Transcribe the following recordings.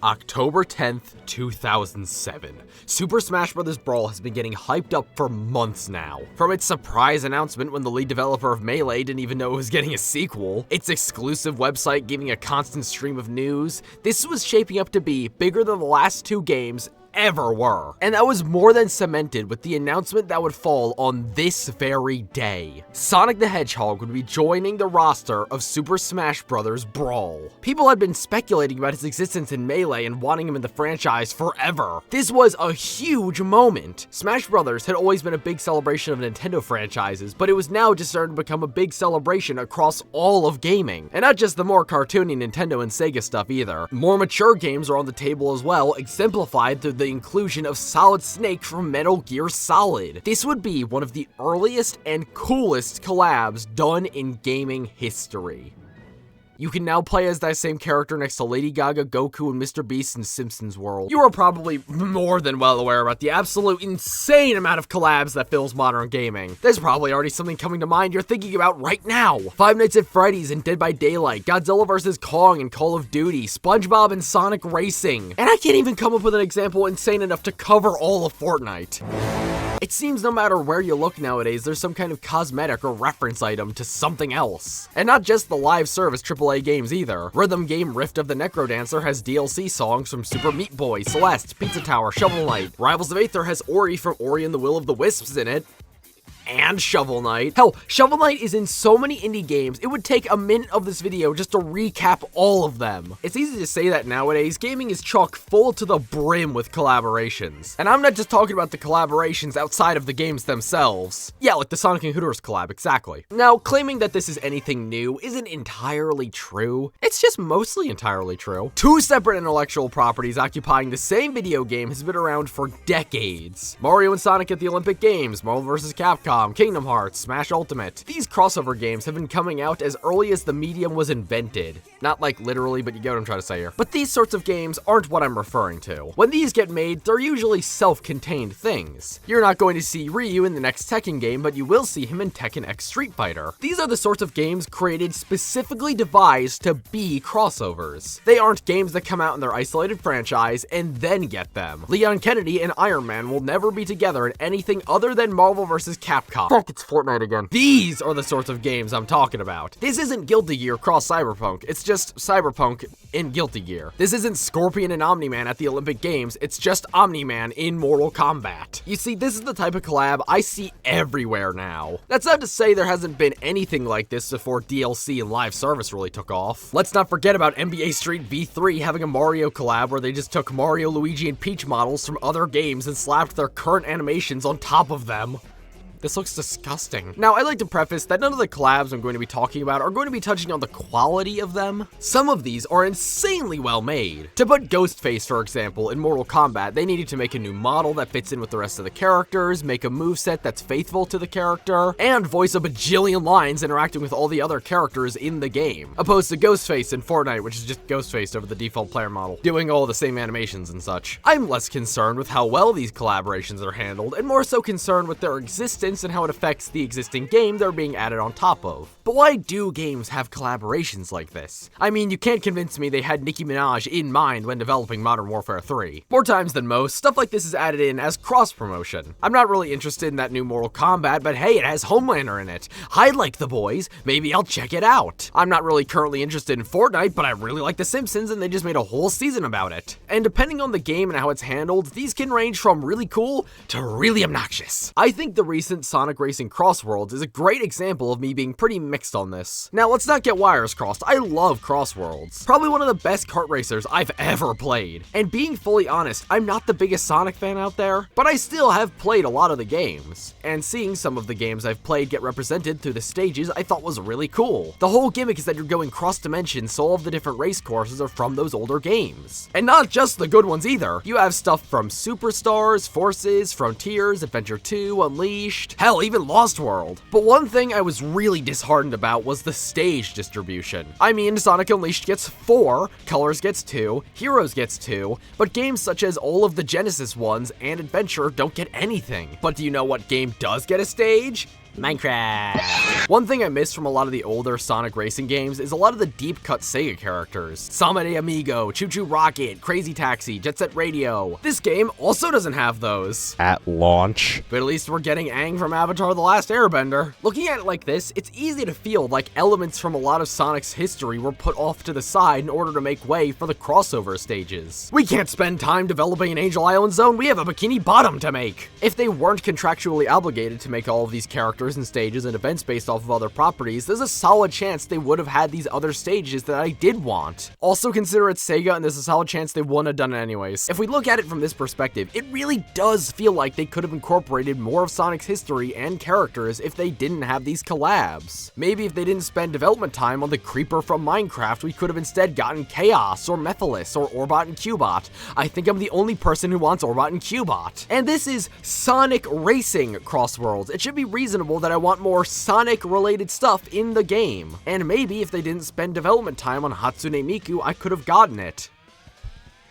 October 10th, 2007. Super Smash Bros. Brawl has been getting hyped up for months now. From its surprise announcement when the lead developer of Melee didn't even know it was getting a sequel, its exclusive website giving a constant stream of news, this was shaping up to be bigger than the last two games ever were. And that was more than cemented with the announcement that would fall on this very day. Sonic the Hedgehog would be joining the roster of Super Smash Bros. Brawl. People had been speculating about his existence in Melee and wanting him in the franchise forever. This was a huge moment. Smash Bros. Had always been a big celebration of Nintendo franchises, but it was now just starting to become a big celebration across all of gaming. And not just the more cartoony Nintendo and Sega stuff either. More mature games are on the table as well, exemplified through the inclusion of Solid Snake from Metal Gear Solid. This would be one of the earliest and coolest collabs done in gaming history. You can now play as that same character next to Lady Gaga, Goku, and Mr. Beast in Simpsons World. You are probably more than well aware about the absolute insane amount of collabs that fills modern gaming. There's probably already something coming to mind you're thinking about right now. Five Nights at Freddy's and Dead by Daylight, Godzilla vs. Kong and Call of Duty, SpongeBob and Sonic Racing. And I can't even come up with an example insane enough to cover all of Fortnite. It seems no matter where you look nowadays, there's some kind of cosmetic or reference item to something else. And not just the live service AAA games either. Rhythm game Rift of the Necrodancer has DLC songs from Super Meat Boy, Celeste, Pizza Tower, Shovel Knight. Rivals of Aether has Ori from Ori and the Will of the Wisps in it. And Shovel Knight. Hell, Shovel Knight is in so many indie games, it would take a minute of this video just to recap all of them. It's easy to say that nowadays, gaming is chock full to the brim with collaborations. And I'm not just talking about the collaborations outside of the games themselves. Yeah, like the Sonic and Hooters collab, exactly. Now, claiming that this is anything new isn't entirely true. It's just mostly entirely true. Two separate intellectual properties occupying the same video game has been around for decades. Mario and Sonic at the Olympic Games, Marvel vs. Capcom, Kingdom Hearts, Smash Ultimate. These crossover games have been coming out as early as the medium was invented. Not like literally, but you get what I'm trying to say here. But these sorts of games aren't what I'm referring to. When these get made, they're usually self-contained things. You're not going to see Ryu in the next Tekken game, but you will see him in Tekken X Street Fighter. These are the sorts of games created specifically devised to be crossovers. They aren't games that come out in their isolated franchise and then get them. Leon Kennedy and Iron Man will never be together in anything other than Marvel vs. Capcom. Fuck, it's Fortnite again. These are the sorts of games I'm talking about. This isn't Guilty Gear cross Cyberpunk, it's just Cyberpunk in Guilty Gear. This isn't Scorpion and Omni-Man at the Olympic Games, it's just Omni-Man in Mortal Kombat. You see, this is the type of collab I see everywhere now. That's not to say there hasn't been anything like this before DLC and live service really took off. Let's not forget about NBA Street V3 having a Mario collab where they just took Mario, Luigi, and Peach models from other games and slapped their current animations on top of them. This looks disgusting. Now, I'd like to preface that none of the collabs I'm going to be talking about are going to be touching on the quality of them. Some of these are insanely well made. To put Ghostface, for example, in Mortal Kombat, they needed to make a new model that fits in with the rest of the characters, make a moveset that's faithful to the character, and voice a bajillion lines interacting with all the other characters in the game. Opposed to Ghostface in Fortnite, which is just Ghostface over the default player model, doing all the same animations and such. I'm less concerned with how well these collaborations are handled, and more so concerned with their existence and how it affects the existing game they're being added on top of. But why do games have collaborations like this? I mean, you can't convince me they had Nicki Minaj in mind when developing Modern Warfare 3. More times than most, stuff like this is added in as cross-promotion. I'm not really interested in that new Mortal Kombat, but hey, it has Homelander in it. I like the boys, maybe I'll check it out. I'm not really currently interested in Fortnite, but I really like The Simpsons and they just made a whole season about it. And depending on the game and how it's handled, these can range from really cool to really obnoxious. I think the recent Sonic Racing Cross Worlds is a great example of me being pretty mixed on this. Now, let's not get wires crossed. I love Cross Worlds. Probably one of the best kart racers I've ever played. And being fully honest, I'm not the biggest Sonic fan out there, but I still have played a lot of the games. And seeing some of the games I've played get represented through the stages I thought was really cool. The whole gimmick is that you're going cross dimensions, so all of the different race courses are from those older games. And not just the good ones either. You have stuff from Superstars, Forces, Frontiers, Adventure 2, Unleashed, hell, even Lost World. But one thing I was really disheartened about was the stage distribution. I mean, Sonic Unleashed gets 4, Colors gets 2, Heroes gets 2, but games such as all of the Genesis ones and Adventure don't get anything. But do you know what game does get a stage? Minecraft. One thing I miss from a lot of the older Sonic racing games is a lot of the deep-cut Sega characters. Samade Amigo, Choo Choo Rocket, Crazy Taxi, Jet Set Radio. This game also doesn't have those. At launch. But at least we're getting Aang from Avatar: The Last Airbender. Looking at it like this, it's easy to feel like elements from a lot of Sonic's history were put off to the side in order to make way for the crossover stages. We can't spend time developing an Angel Island zone, we have a Bikini Bottom to make! If they weren't contractually obligated to make all of these characters and stages and events based off of other properties, there's a solid chance they would have had these other stages that I did want. Also consider it's Sega, and there's a solid chance they wouldn't have done it anyways. If we look at it from this perspective, it really does feel like they could have incorporated more of Sonic's history and characters if they didn't have these collabs. Maybe if they didn't spend development time on the Creeper from Minecraft, we could have instead gotten Chaos, or Mephiles, or Orbot and Cubot. I think I'm the only person who wants Orbot and Cubot. And this is Sonic Racing Crossworlds. It should be reasonable that I want more Sonic-related stuff in the game. And maybe if they didn't spend development time on Hatsune Miku, I could have gotten it.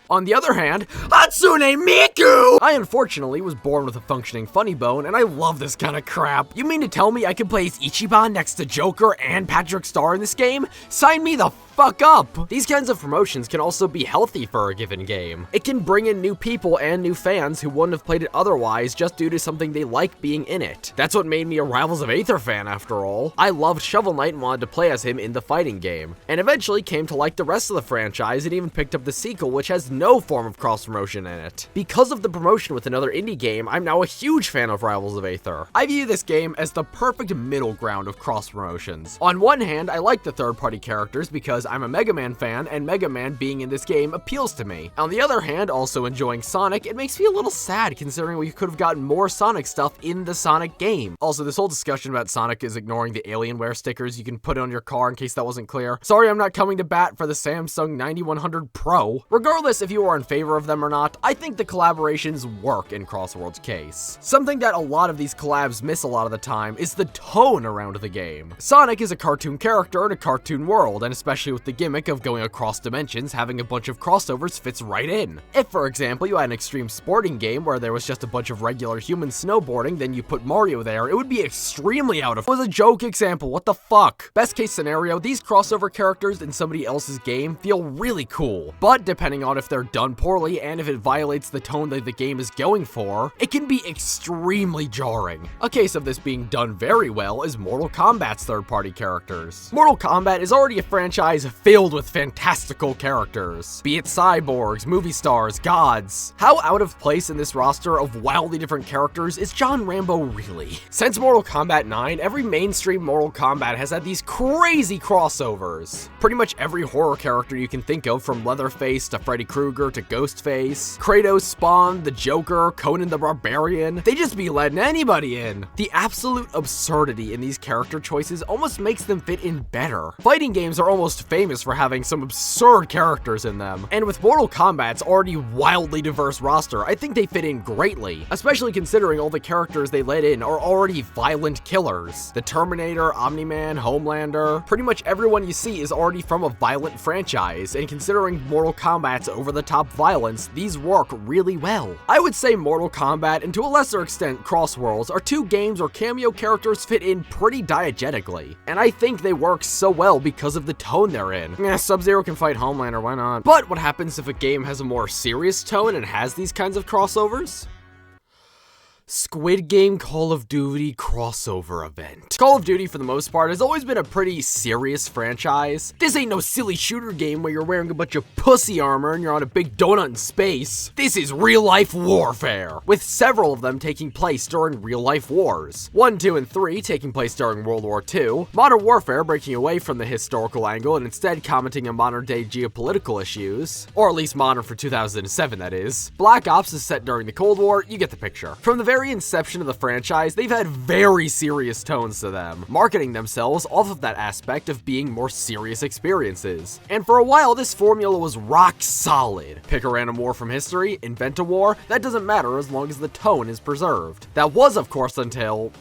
On the other hand, Hatsune Miku! I unfortunately was born with a functioning funny bone, and I love this kind of crap. You mean to tell me I can place Ichiban next to Joker and Patrick Star in this game? Sign me the fuck up! These kinds of promotions can also be healthy for a given game. It can bring in new people and new fans who wouldn't have played it otherwise just due to something they like being in it. That's what made me a Rivals of Aether fan after all. I loved Shovel Knight and wanted to play as him in the fighting game, and eventually came to like the rest of the franchise and even picked up the sequel, which has no form of cross-promotion in it. Because of the promotion with another indie game, I'm now a huge fan of Rivals of Aether. I view this game as the perfect middle ground of cross-promotions. On one hand, I like the third-party characters because I'm a Mega Man fan, and Mega Man being in this game appeals to me. On the other hand, also enjoying Sonic, it makes me a little sad considering we could have gotten more Sonic stuff in the Sonic game. Also, this whole discussion about Sonic is ignoring the Alienware stickers you can put on your car in case that wasn't clear. Sorry, I'm not coming to bat for the Samsung 9100 Pro. Regardless if you are in favor of them or not, I think the collaborations work in Crossworld's case. Something that a lot of these collabs miss a lot of the time is the tone around the game. Sonic is a cartoon character in a cartoon world, and especially with the gimmick of going across dimensions, having a bunch of crossovers fits right in. If, for example, you had an extreme sporting game where there was just a bunch of regular humans snowboarding, then you put Mario there, it would be extremely out of... It was a joke example, what the fuck? Best case scenario, these crossover characters in somebody else's game feel really cool, but depending on if they're done poorly and if it violates the tone that the game is going for, it can be extremely jarring. A case of this being done very well is Mortal Kombat's third-party characters. Mortal Kombat is already a franchise filled with fantastical characters, be it cyborgs, movie stars, gods. How out of place in this roster of wildly different characters is John Rambo really? Since Mortal Kombat 9, every mainstream Mortal Kombat has had these crazy crossovers. Pretty much every horror character you can think of, from Leatherface to Freddy Krueger to Ghostface, Kratos, Spawn, the Joker, Conan the Barbarian, they just be letting anybody in. The absolute absurdity in these character choices almost makes them fit in better. Fighting games are almost famous for having some absurd characters in them, and with Mortal Kombat's already wildly diverse roster, I think they fit in greatly, especially considering all the characters they let in are already violent killers. The Terminator, Omni-Man, Homelander, pretty much everyone you see is already from a violent franchise, and considering Mortal Kombat's over-the-top violence, these work really well. I would say Mortal Kombat, and to a lesser extent Crossworlds, are two games where cameo characters fit in pretty diegetically, and I think they work so well because of the tone they're in. Sub-Zero can fight Homelander, why not? But what happens if a game has a more serious tone and has these kinds of crossovers? Squid Game Call of Duty crossover event. Call of Duty, for the most part, has always been a pretty serious franchise. This ain't no silly shooter game where you're wearing a bunch of pussy armor and you're on a big donut in space. This is real-life warfare, with several of them taking place during real-life wars. 1, 2, and 3 taking place during World War II, Modern Warfare breaking away from the historical angle and instead commenting on modern-day geopolitical issues, or at least modern for 2007, that is. Black Ops is set during the Cold War, you get the picture. From the very inception of the franchise, they've had very serious tones to them, marketing themselves off of that aspect of being more serious experiences. And for a while, this formula was rock solid. Pick a random war from history, invent a war, that doesn't matter as long as the tone is preserved. That was, of course, until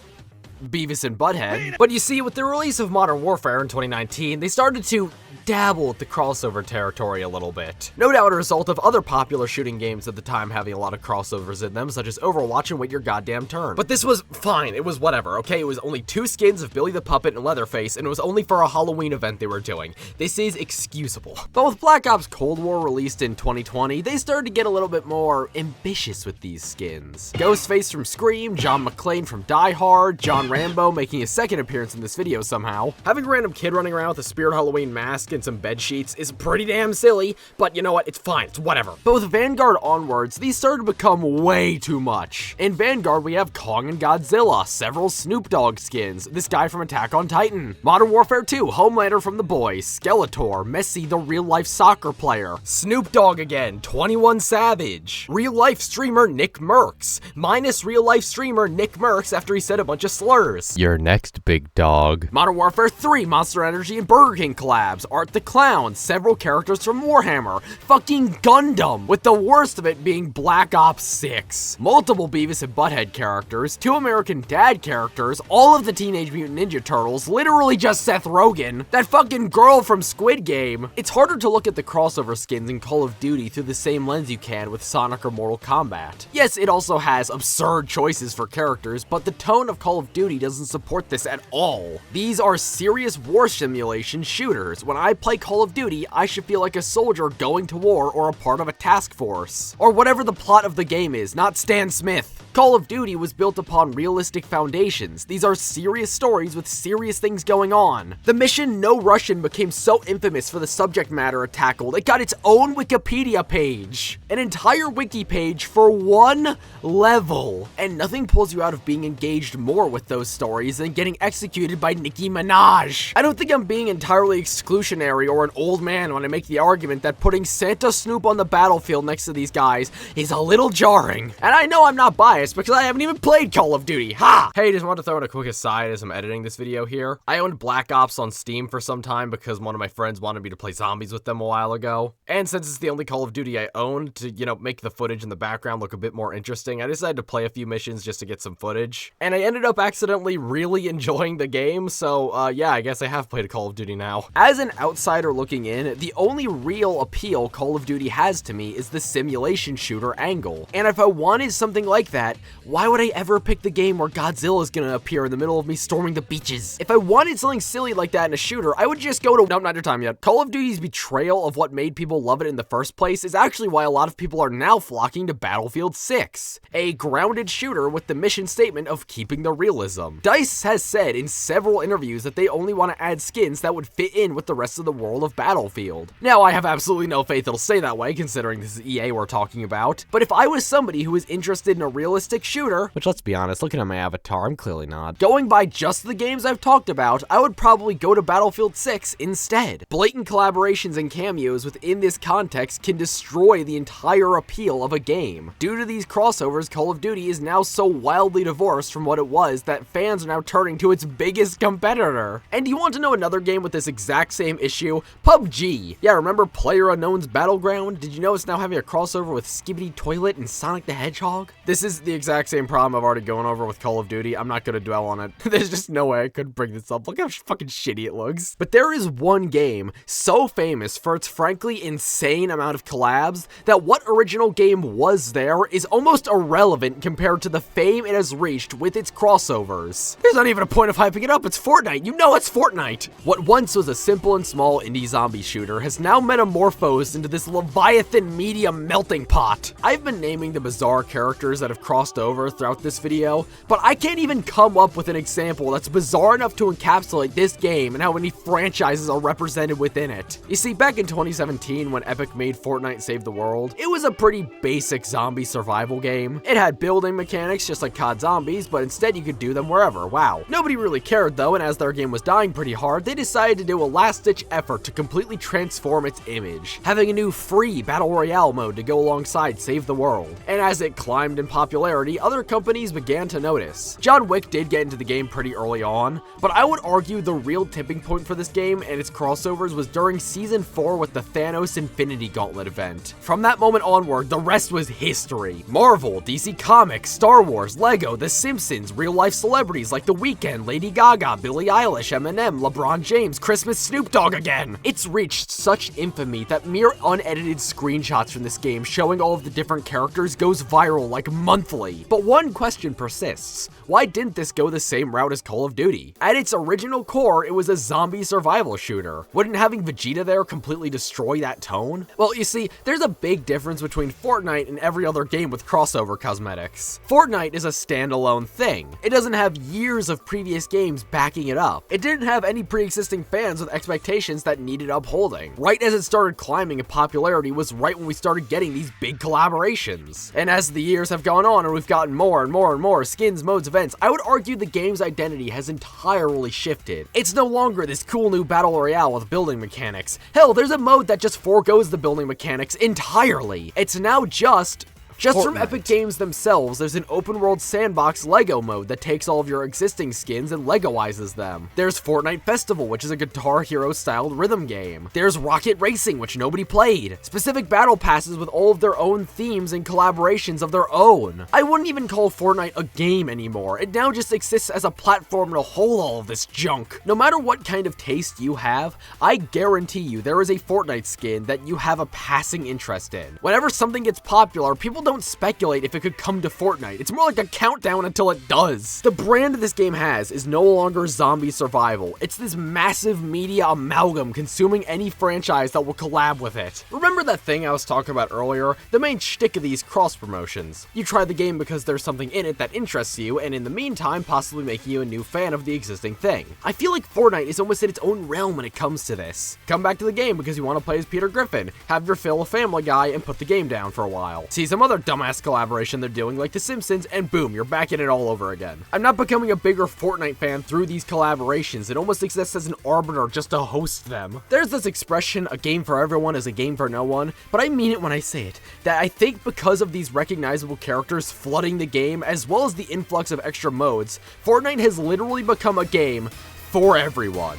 Beavis and Butthead. But you see, with the release of Modern Warfare in 2019, they started to dabble with the crossover territory a little bit. No doubt a result of other popular shooting games at the time having a lot of crossovers in them, such as Overwatch and Wait Your Goddamn Turn. But this was fine, it was whatever, okay? It was only 2 skins of Billy the Puppet and Leatherface, and it was only for a Halloween event they were doing. This is excusable. But with Black Ops Cold War released in 2020, they started to get a little bit more ambitious with these skins. Ghostface from Scream, John McClane from Die Hard, John Rambo making his second appearance in this video somehow. Having a random kid running around with a Spirit Halloween mask and some bed sheets is pretty damn silly, but you know what, it's fine, it's whatever. But with Vanguard onwards, these started to become way too much. In Vanguard, we have Kong and Godzilla, several Snoop Dogg skins, this guy from Attack on Titan, Modern Warfare 2, Homelander from The Boys, Skeletor, Messi the real-life soccer player, Snoop Dogg again, 21 Savage, real-life streamer Nick Merckx, minus real-life streamer Nick Merckx after he said a bunch of slurs. Your next big dog. Modern Warfare 3, Monster Energy and Burger King collabs, Art the Clown, several characters from Warhammer, fucking Gundam, with the worst of it being Black Ops 6, multiple Beavis and Butthead characters, 2 American Dad characters, all of the Teenage Mutant Ninja Turtles, literally just Seth Rogen, that fucking girl from Squid Game. It's harder to look at the crossover skins in Call of Duty through the same lens you can with Sonic or Mortal Kombat. Yes, it also has absurd choices for characters, but the tone of Call of Duty doesn't support this at all. These are serious war simulation shooters. When I play Call of Duty, I should feel like a soldier going to war or a part of a task force, or whatever the plot of the game is, not Stan Smith. Call of Duty was built upon realistic foundations. These are serious stories with serious things going on. The mission No Russian became so infamous for the subject matter it tackled, it got its own Wikipedia page. An entire wiki page for one level. And nothing pulls you out of being engaged more with those stories than getting executed by Nicki Minaj. I don't think I'm being entirely exclusionary or an old man when I make the argument that putting Santa Snoop on the battlefield next to these guys is a little jarring. And I know I'm not biased because I haven't even played Call of Duty. Ha! Hey, just wanted to throw in a quick aside as I'm editing this video here. I owned Black Ops on Steam for some time because one of my friends wanted me to play zombies with them a while ago. And since it's the only Call of Duty I owned, to, you know, make the footage in the background look a bit more interesting, I decided to play a few missions just to get some footage. And I ended up accidentally really enjoying the game, so yeah, I guess I have played a Call of Duty now. As an outsider looking in, the only real appeal Call of Duty has to me is the simulation shooter angle. And if I wanted something like that, why would I ever pick the game where Godzilla is gonna appear in the middle of me storming the beaches? If I wanted something silly like that in a shooter, I would just go to— Nope, not your time yet. Call of Duty's betrayal of what made people love it in the first place is actually why a lot of people are now flocking to Battlefield 6, a grounded shooter with the mission statement of keeping the realism. DICE has said in several interviews that they only want to add skins that would fit in with the rest of the world of Battlefield. Now, I have absolutely no faith it'll stay that way, considering this is EA we're talking about, but if I was somebody who was interested in a realistic shooter, which let's be honest, looking at my avatar, I'm clearly not, going by just the games I've talked about, I would probably go to Battlefield 6 instead. Blatant collaborations and cameos within this context can destroy the entire appeal of a game. Due to these crossovers, Call of Duty is now so wildly divorced from what it was that fans are now turning to its biggest competitor. And you want to know another game with this exact same issue? PUBG. Yeah, remember PlayerUnknown's Battleground? Did you know it's now having a crossover with Skibidi Toilet and Sonic the Hedgehog? This is the exact same problem I've already gone over with Call of Duty. I'm not gonna dwell on it. There's just no way I could bring this up. Look how fucking shitty it looks. But there is one game so famous for its frankly insane amount of collabs that what original game was there is almost irrelevant compared to the fame it has reached with its crossovers. There's not even a point of hyping it up. It's Fortnite. You know it's Fortnite. What once was a simple and small indie zombie shooter has now metamorphosed into this Leviathan media melting pot. I've been naming the bizarre characters that have crossed over throughout this video, but I can't even come up with an example that's bizarre enough to encapsulate this game and how many franchises are represented within it. You see, back in 2017 when Epic made Fortnite Save the World, it was a pretty basic zombie survival game. It had building mechanics just like COD Zombies, but instead you could do them wherever. Wow. Nobody really cared though, and as their game was dying pretty hard, they decided to do a last-ditch effort to completely transform its image, having a new free Battle Royale mode to go alongside Save the World. And as it climbed in popularity, popularity, other companies began to notice. John Wick did get into the game pretty early on, but I would argue the real tipping point for this game and its crossovers was during Season 4 with the Thanos Infinity Gauntlet event. From that moment onward, the rest was history. Marvel, DC Comics, Star Wars, Lego, The Simpsons, real-life celebrities like The Weeknd, Lady Gaga, Billie Eilish, Eminem, LeBron James, Christmas Snoop Dogg again. It's reached such infamy that mere unedited screenshots from this game showing all of the different characters goes viral like monthly. But one question persists. Why didn't this go the same route as Call of Duty? At its original core, it was a zombie survival shooter. Wouldn't having Vegeta there completely destroy that tone? Well, you see, there's a big difference between Fortnite and every other game with crossover cosmetics. Fortnite is a standalone thing. It doesn't have years of previous games backing it up. It didn't have any pre-existing fans with expectations that needed upholding. Right as it started climbing in popularity was right when we started getting these big collaborations. And as the years have gone on and we've gotten more and more and more skins, modes, events, I would argue the game's identity has entirely shifted. It's no longer this cool new battle royale with building mechanics. Hell, there's a mode that just forgoes the building mechanics entirely. It's now just from Epic Games themselves, there's an open-world sandbox LEGO mode that takes all of your existing skins and Legoizes them. There's Fortnite Festival, which is a Guitar Hero-styled rhythm game. There's Rocket Racing, which nobody played. Specific battle passes with all of their own themes and collaborations of their own. I wouldn't even call Fortnite a game anymore. It now just exists as a platform to hold all of this junk. No matter what kind of taste you have, I guarantee you there is a Fortnite skin that you have a passing interest in. Whenever something gets popular, people don't speculate if it could come to Fortnite. It's more like a countdown until it does. The brand this game has is no longer zombie survival. It's this massive media amalgam consuming any franchise that will collab with it. Remember that thing I was talking about earlier? The main shtick of these cross promotions. You try the game because there's something in it that interests you, and in the meantime, possibly making you a new fan of the existing thing. I feel like Fortnite is almost in its own realm when it comes to this. Come back to the game because you want to play as Peter Griffin, have your fill of Family Guy, and put the game down for a while. See some other dumbass collaboration they're doing like The Simpsons, and boom, you're back in it all over again. I'm not becoming a bigger Fortnite fan through these collaborations. It almost exists as an arbiter just to host them. There's this expression, a game for everyone is a game for no one, but I mean it when I say it, that I think because of these recognizable characters flooding the game, as well as the influx of extra modes, Fortnite has literally become a game for everyone.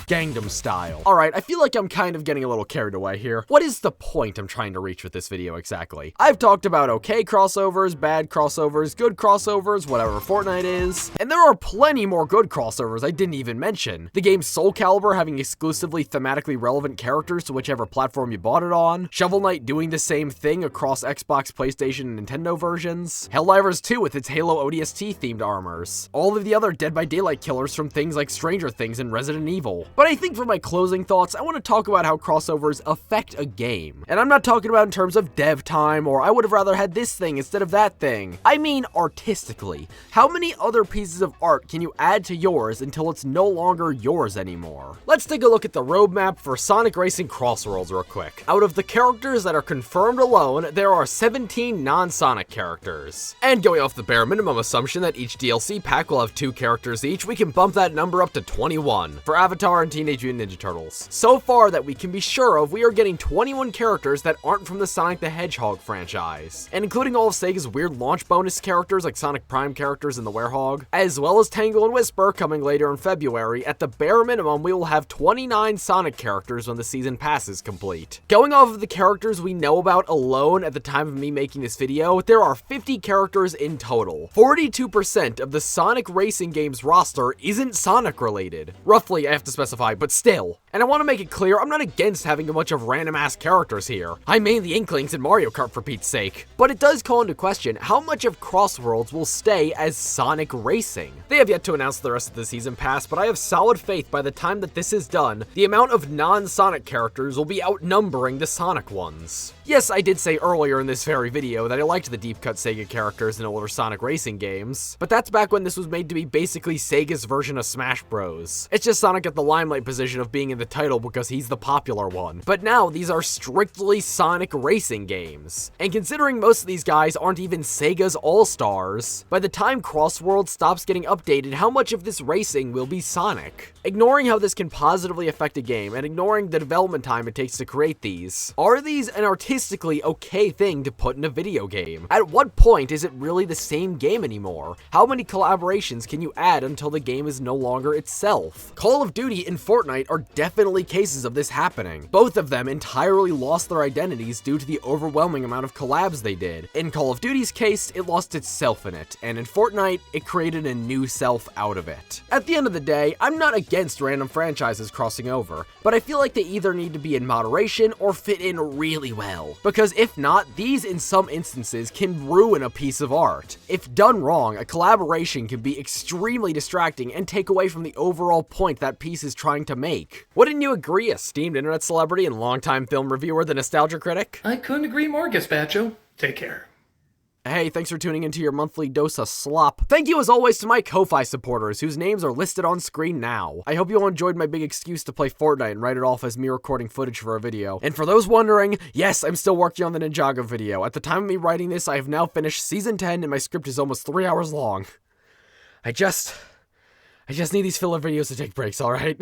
Gangnam Style. Alright, I feel like I'm kind of getting a little carried away here. What is the point I'm trying to reach with this video exactly? I've talked about okay crossovers, bad crossovers, good crossovers, whatever Fortnite is, and there are plenty more good crossovers I didn't even mention. The game Soul Calibur having exclusively thematically relevant characters to whichever platform you bought it on, Shovel Knight doing the same thing across Xbox, PlayStation, and Nintendo versions, Helldivers 2 with its Halo ODST themed armors, all of the other Dead by Daylight killers from things like Stranger Things and Resident Evil. But I think for my closing thoughts, I want to talk about how crossovers affect a game. And I'm not talking about in terms of dev time, or I would have rather had this thing instead of that thing. I mean artistically. How many other pieces of art can you add to yours until it's no longer yours anymore? Let's take a look at the roadmap for Sonic Racing Crossworlds real quick. Out of the characters that are confirmed alone, there are 17 non-Sonic characters. And going off the bare minimum assumption that each DLC pack will have 2 characters each, we can bump that number up to 21 for Avatar and Teenage Mutant Ninja Turtles. So far that we can be sure of, we are getting 21 characters that aren't from the Sonic the Hedgehog franchise, and including all of Sega's weird launch bonus characters like Sonic Prime characters and the Werehog, as well as Tangle and Whisper coming later in February. At the bare minimum, we will have 29 Sonic characters when the season pass is complete. Going off of the characters we know about alone at the time of me making this video, there are 50 characters in total. 42% of the Sonic Racing game's roster isn't Sonic related. Roughly, I have to specify, but still. And I want to make it clear, I'm not against having a bunch of random ass characters here. I main the Inklings in Mario Kart for Pete's sake. But it does call into question how much of Crossworlds will stay as Sonic Racing. They have yet to announce the rest of the season pass, but I have solid faith by the time that this is done, the amount of non-Sonic characters will be outnumbering the Sonic ones. Yes, I did say earlier in this very video that I liked the deep-cut Sega characters in older Sonic Racing games, but that's back when this was made to be basically Sega's version of Smash Bros. It's just Sonic at the line limelight position of being in the title because he's the popular one. But now these are strictly Sonic racing games. And considering most of these guys aren't even Sega's All-Stars, by the time Crossworld stops getting updated, how much of this racing will be Sonic? Ignoring how this can positively affect a game, and ignoring the development time it takes to create these, are these an artistically okay thing to put in a video game? At what point is it really the same game anymore? How many collaborations can you add until the game is no longer itself? Call of Duty and Fortnite are definitely cases of this happening. Both of them entirely lost their identities due to the overwhelming amount of collabs they did. In Call of Duty's case, it lost itself in it, and in Fortnite, it created a new self out of it. At the end of the day, I'm not against random franchises crossing over, but I feel like they either need to be in moderation or fit in really well. Because if not, these in some instances can ruin a piece of art. If done wrong, a collaboration can be extremely distracting and take away from the overall point that piece is trying to make. Wouldn't you agree, esteemed internet celebrity and longtime film reviewer, the Nostalgia Critic? I couldn't agree more, Gazpacho. Take care. Hey, thanks for tuning into your monthly dose of slop. Thank you as always to my Ko-Fi supporters, whose names are listed on screen now. I hope you all enjoyed my big excuse to play Fortnite and write it off as me recording footage for a video. And for those wondering, yes, I'm still working on the Ninjago video. At the time of me writing this, I have now finished Season 10 and my script is almost 3 hours long. I just need these filler videos to take breaks, alright?